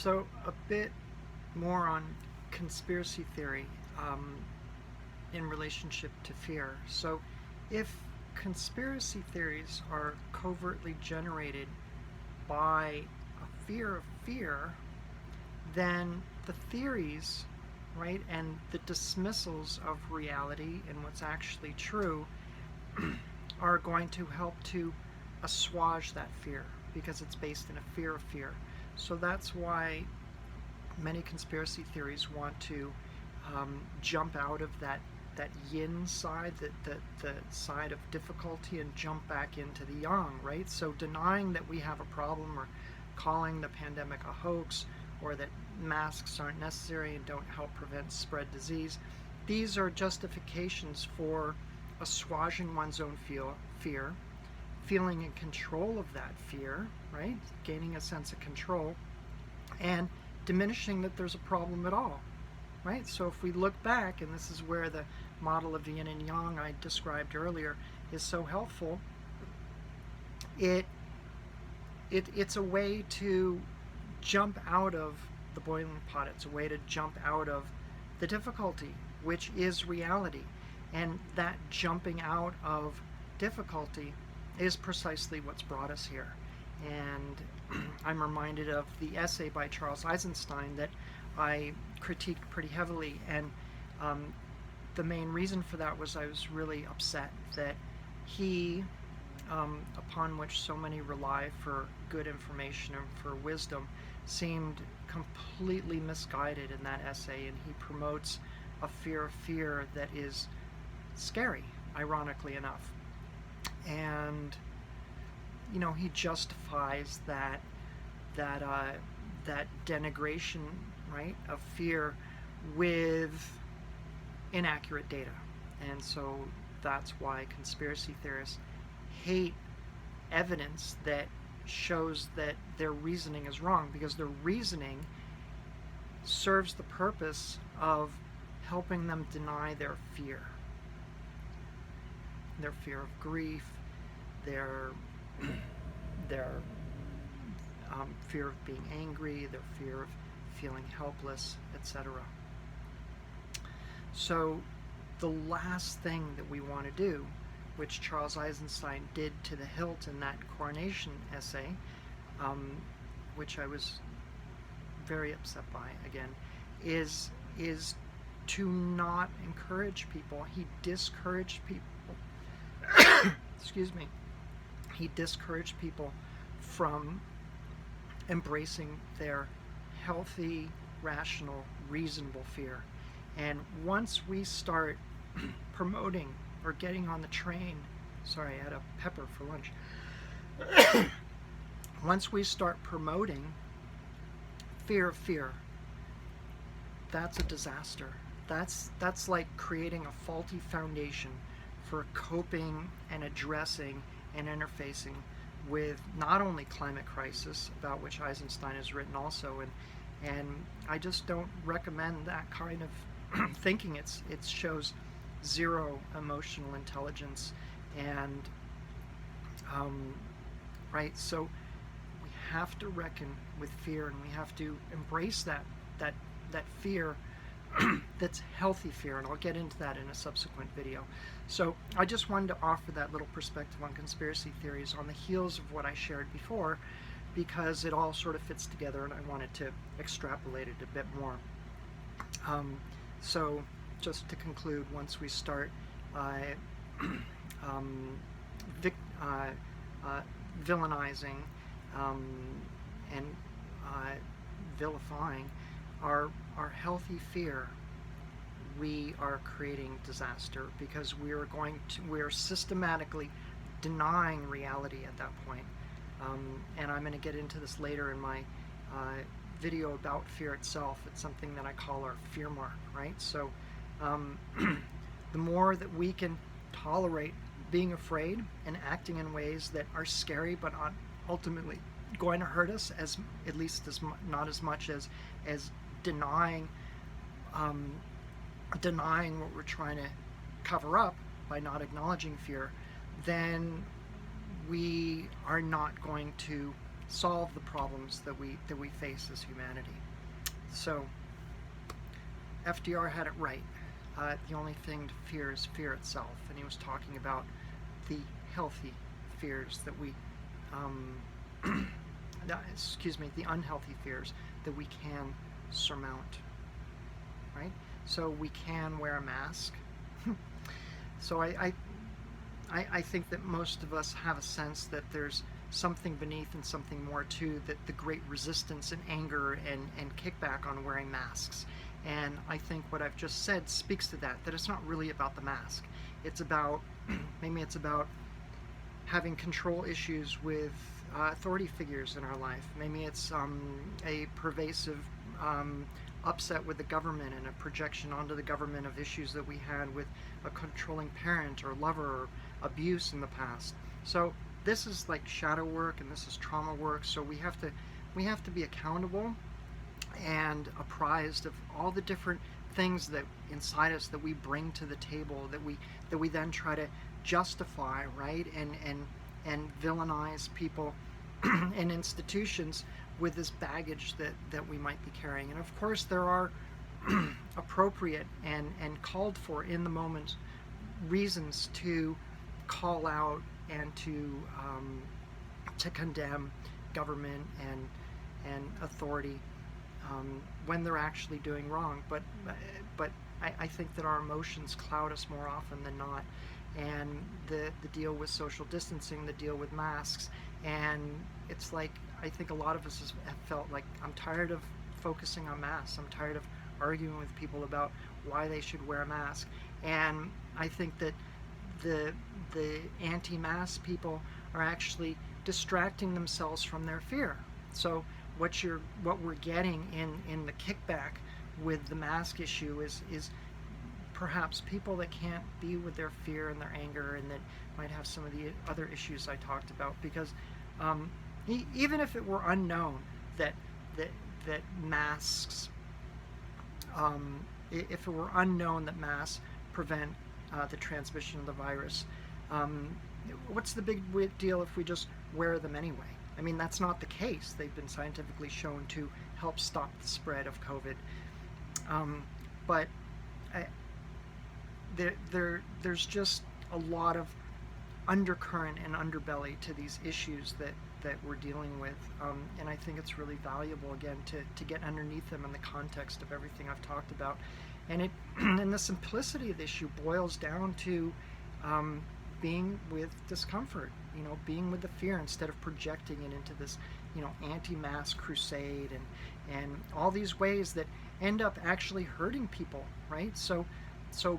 So, a bit more on conspiracy theory in relationship to fear. So, if conspiracy theories are covertly generated by a fear of fear, then the theories, right, and the dismissals of reality and what's actually true are going to help to assuage that fear because it's based in a fear of fear. So that's why many conspiracy theories want to jump out of that yin side, the side of difficulty, and jump back into the yang, right? So denying that we have a problem, or calling the pandemic a hoax, or that masks aren't necessary and don't help prevent spread disease, these are justifications for assuaging one's own fear, feeling in control of that fear, right? Gaining a sense of control, and diminishing that there's a problem at all, right? So if we look back, and this is where the model of the yin and yang I described earlier is so helpful, it's a way to jump out of the boiling pot. It's a way to jump out of the difficulty, which is reality. And that jumping out of difficulty is precisely what's brought us here. And I'm reminded of the essay by Charles Eisenstein that I critiqued pretty heavily. And the main reason for that was I was really upset that he, upon which so many rely for good information and for wisdom, seemed completely misguided in that essay. And he promotes a fear of fear that is scary, ironically enough. And he justifies that denigration, right, of fear with inaccurate data. And so that's why conspiracy theorists hate evidence that shows that their reasoning is wrong, because their reasoning serves the purpose of helping them deny their fear of grief, their fear of being angry, their fear of feeling helpless, etc. So the last thing that we want to do, which Charles Eisenstein did to the hilt in that coronation essay, which I was very upset by again, is to not encourage people. He discouraged people excuse me, he discouraged people from embracing their healthy, rational, reasonable fear. And once we start promoting or getting on the train, sorry, I had a pepper for lunch. Once we start promoting fear of fear, that's a disaster. That's like creating a faulty foundation for coping and addressing and interfacing with not only climate crisis, about which Eisenstein has written also, and I just don't recommend that kind of thinking. It shows zero emotional intelligence, and right. So we have to reckon with fear, and we have to embrace that fear that's healthy fear, and I'll get into that in a subsequent video. So I just wanted to offer that little perspective on conspiracy theories on the heels of what I shared before, because it all sort of fits together, and I wanted to extrapolate it a bit more. So just to conclude, once we start villainizing and vilifying our healthy fear, we are creating disaster, because we're systematically denying reality at that point. And I'm going to get into this later in my video about fear itself. It's something that I call our fear mark, right? So the more that we can tolerate being afraid and acting in ways that are scary but not ultimately going to hurt us, at least not as much as denying what we're trying to cover up by not acknowledging fear, then we are not going to solve the problems that we face as humanity. So FDR had it right. The only thing to fear is fear itself, and he was talking about the healthy fears that we, the unhealthy fears that we can surmount, right? So we can wear a mask. So I think that most of us have a sense that there's something beneath and something more too, that the great resistance and anger and kickback on wearing masks. And I think what I've just said speaks to that it's not really about the mask. It's about, maybe it's about having control issues with authority figures in our life. Maybe it's a pervasive upset with the government and a projection onto the government of issues that we had with a controlling parent or lover or abuse in the past. So this is like shadow work and this is trauma work. So we have to be accountable and apprised of all the different things that inside us that we bring to the table, that we then try to justify, right, and villainize people and institutions with this baggage that we might be carrying. And of course there are appropriate and called for in the moment reasons to call out and to condemn government and authority when they're actually doing wrong. But I think that our emotions cloud us more often than not. And the deal with social distancing, the deal with masks, and it's like, I think a lot of us have felt like, I'm tired of focusing on masks. I'm tired of arguing with people about why they should wear a mask. And I think that the anti-mask people are actually distracting themselves from their fear. So what we're getting in the kickback with the mask issue is perhaps people that can't be with their fear and their anger, and that might have some of the other issues I talked about. Because even if it were unknown that masks, if it were unknown that masks prevent the transmission of the virus, what's the big deal if we just wear them anyway? I mean, that's not the case. They've been scientifically shown to help stop the spread of COVID. But there's just a lot of undercurrent and underbelly to these issues that we're dealing with. And I think it's really valuable, again, to get underneath them in the context of everything I've talked about. And and the simplicity of the issue boils down to being with discomfort, being with the fear, instead of projecting it into this, anti-mask crusade and all these ways that end up actually hurting people, right? So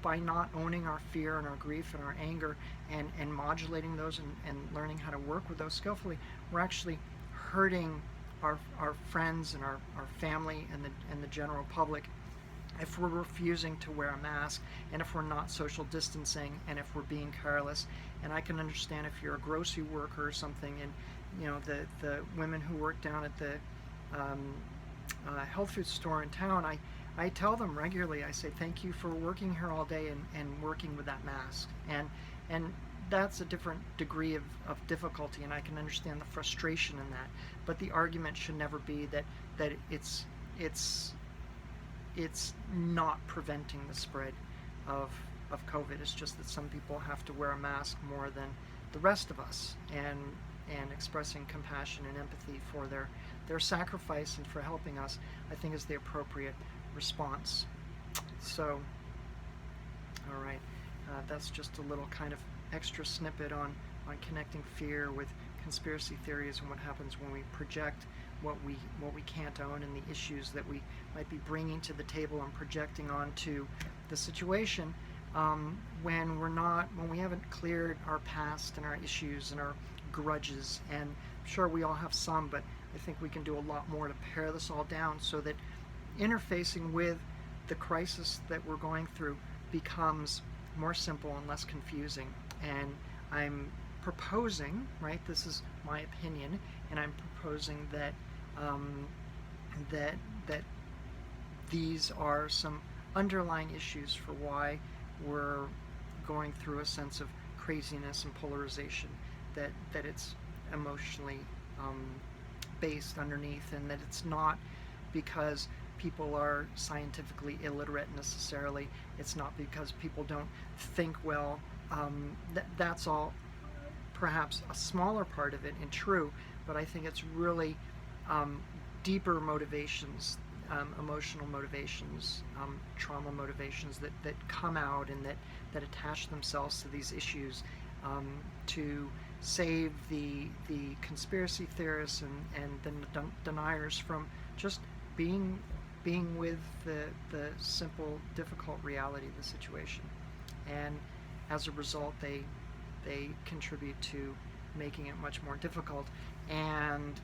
by not owning our fear and our grief and our anger and modulating those and learning how to work with those skillfully, we're actually hurting our friends and our family and the general public if we're refusing to wear a mask, and if we're not social distancing, and if we're being careless. And I can understand if you're a grocery worker or something, and the women who work down at the health food store in town, I tell them regularly, I say, thank you for working here all day and working with that mask. And that's a different degree of difficulty, and I can understand the frustration in that. But the argument should never be that it's not preventing the spread of COVID. It's just that some people have to wear a mask more than the rest of us, and expressing compassion and empathy for their sacrifice and for helping us, I think, is the appropriate response. So, all right, that's just a little kind of extra snippet on connecting fear with conspiracy theories and what happens when we project what we can't own, and the issues that we might be bringing to the table and projecting onto the situation when we haven't cleared our past and our issues and our grudges. And sure, we all have some, but I think we can do a lot more to pare this all down so that interfacing with the crisis that we're going through becomes more simple and less confusing. And I'm proposing, right, this is my opinion, and I'm proposing that that these are some underlying issues for why we're going through a sense of craziness and polarization, that it's emotionally based underneath, and that it's not because people are scientifically illiterate necessarily. It's not because people don't think well. That's all perhaps a smaller part of it and true, but I think it's really um, deeper motivations, emotional motivations, trauma motivations that come out and that attach themselves to these issues um, to save the conspiracy theorists and the deniers from just being with the simple, difficult reality of the situation. And as a result, they contribute to making it much more difficult. And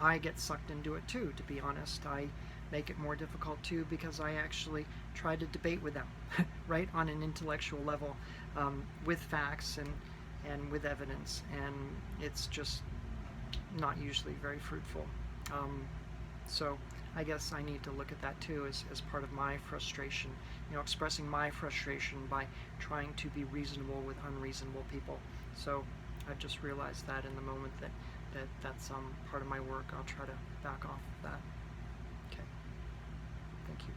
I get sucked into it too, to be honest. I make it more difficult too because I actually try to debate with them, right, on an intellectual level, with facts and with evidence, and it's just not usually very fruitful. So I guess I need to look at that too as part of my frustration, expressing my frustration by trying to be reasonable with unreasonable people. So I've just realized that in the moment that's part of my work. I'll try to back off of that. Okay. Thank you.